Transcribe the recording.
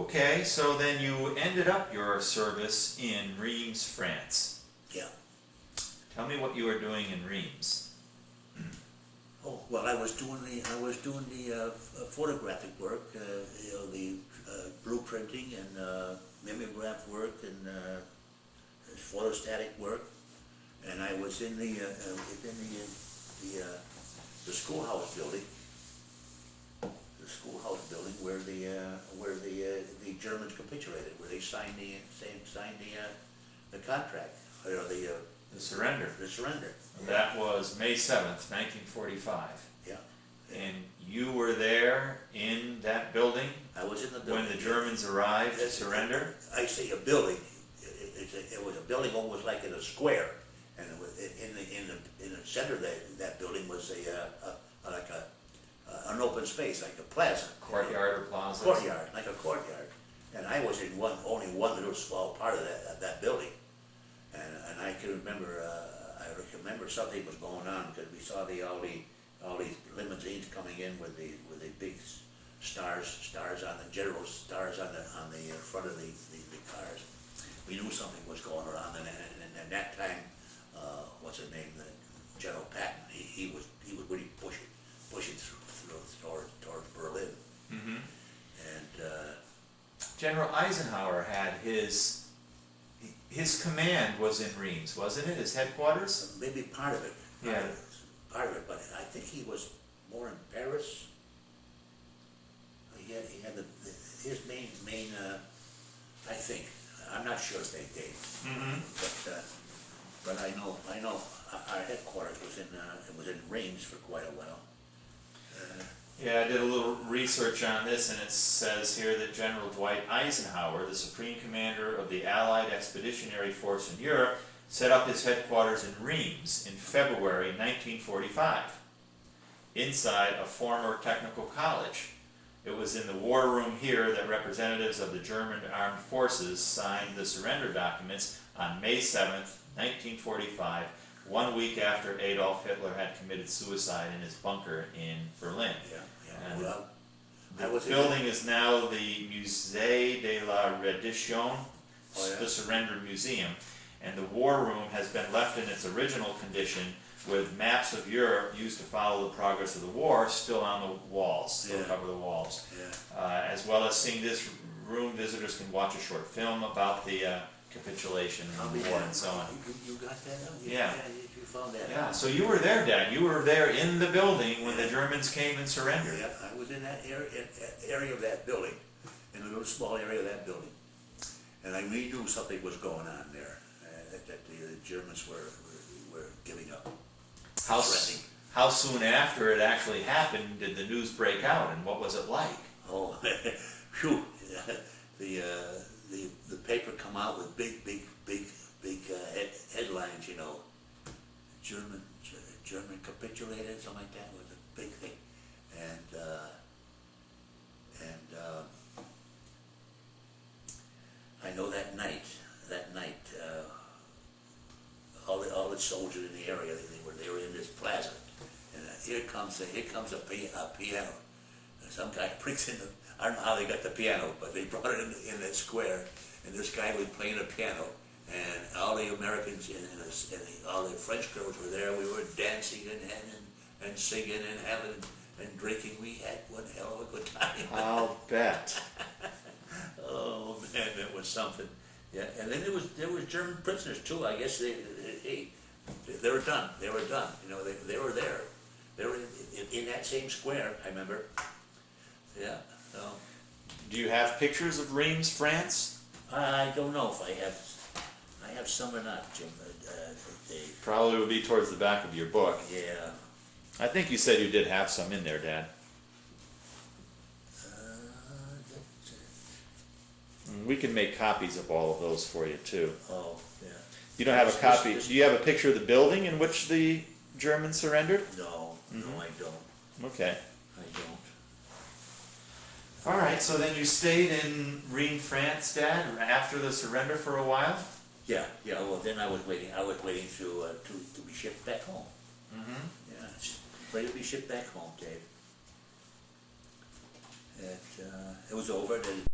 Okay, so then you ended up your service in Reims, France. Yeah. Tell me what you were doing in Reims. Oh, well, I was doing the photographic work, the blueprinting and mimeograph work and photostatic work, and I was in the schoolhouse building. The schoolhouse building where the Germans capitulated, where they signed the contract, or The surrender. the surrender. That was May 7th, 1945. Yeah. And you were there in that building I was in the building. when the Germans arrived to surrender? I say a building. It was a building almost like in a square, and it was in the center of that building was an open space, like a plaza. Courtyard or plaza? Courtyard, like a courtyard. And I was in only one little small part of that building, and I can remember something was going on because we saw all these limousines coming in with the big stars on the general stars on the front of the cars. We knew something was going on, and at that time, what's his name, General Patton, he was really pushing through towards Berlin. Mm-hmm. And General Eisenhower had his command was in Reims, wasn't it? His headquarters? maybe part of it. Yeah. Part of it, but I think he was more in Paris. He had his main. I think, I'm not sure if they did, Mm-hmm. but I know our headquarters was in Reims for quite a while. Yeah, I did a little research on this, and it says here that General Dwight Eisenhower, the Supreme Commander of the Allied Expeditionary Force in Europe, set up his headquarters in Reims in February 1945, inside a former technical college. It was in the war room here that representatives of the German armed forces signed the surrender documents on May 7th, 1945, 1 week after Adolf Hitler had committed suicide in his bunker in Berlin. Yeah. And Well, the building is now the Musée de la Reddition, Oh, yeah? the Surrender Museum, and the war room has been left in its original condition with maps of Europe used to follow the progress of the war still on the walls, still Yeah. cover the walls. Yeah. As well as seeing this room, visitors can watch a short film about the capitulation and the war and so on. You got that out? Yeah. You found that Yeah, out? so you were there, Dad. You were there in the building when the Germans came and surrendered. Yeah, I was in that area of that building, in a little small area of that building. And I really knew something was going on there, that the Germans were giving up. Threatening. How soon after it actually happened did the news break out, and what was it like? Oh, phew, the paper come out with big headlines, you know, German capitulated, something like that, was a big thing. And I know that night, all the soldiers in the area, they were in this plaza, and here comes a piano. And some guy brings in I don't know how they got the piano, but they brought it in that square, and this guy was playing a piano, and all the Americans and all the French girls were there. We were dancing and singing and having and drinking. We had one hell of a good time. I'll bet. Oh man, that was something. Yeah, and then there was German prisoners too. I guess they were done. They were done. You know, they were there. They were in that same square. I remember. Yeah. So. Do you have pictures of Reims, France? I don't know if I have some or not, Jim. Probably would be towards the back of your book. Yeah. I think you said you did have some in there, Dad. We can make copies of all of those for you too. Oh, yeah. You don't have a copy. Do you have a picture of the building in which the Germans surrendered? No, no, I don't. Okay. I don't. All right. So then you stayed in Reims, France, Dad, after the surrender for a while. Yeah. Well, then I was waiting. To be shipped back home. Mm-hmm. Yeah, ready to be shipped back home, Dave. It was over. Then